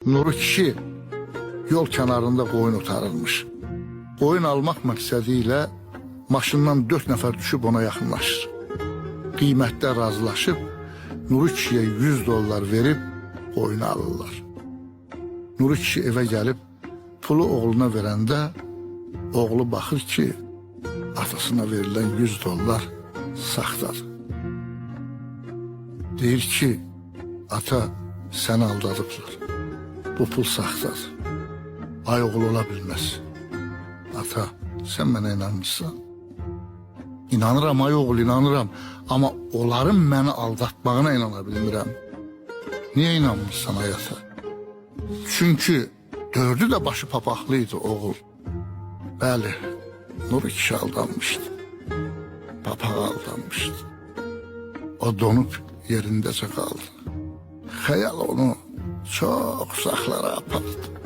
Nuru kişi yol kenarında koyun otarılmış. Koyun almaq məqsədilə maşından 4 nəfər düşüb ona yaxınlaşır. Qiymətdə razılaşıb Nuru kişiyə 100 dollar verib koyunu alırlar. Nuru kişi evə gəlib pulu oğluna verəndə oğlu baxır ki, atasına verilən 100 dollar saxtadır. Deyir ki, ata səni aldadıblar. Bu pul saxtadır. Ay oğul ola bilməz. Ata, sen mənə inanmışsan. İnanıram ay oğul, inanıram. Ama onların məni aldatmağına inana bilmirəm. Niye inanmışsan ay ata? Çünkü dördü de başı papaqlıydı oğul. Bəli, Nuru kişi aldanmışdı. Papağa aldanmışdı. O donup yerindəcə qaldı. Xəyal onu çok uzaqlara apardı.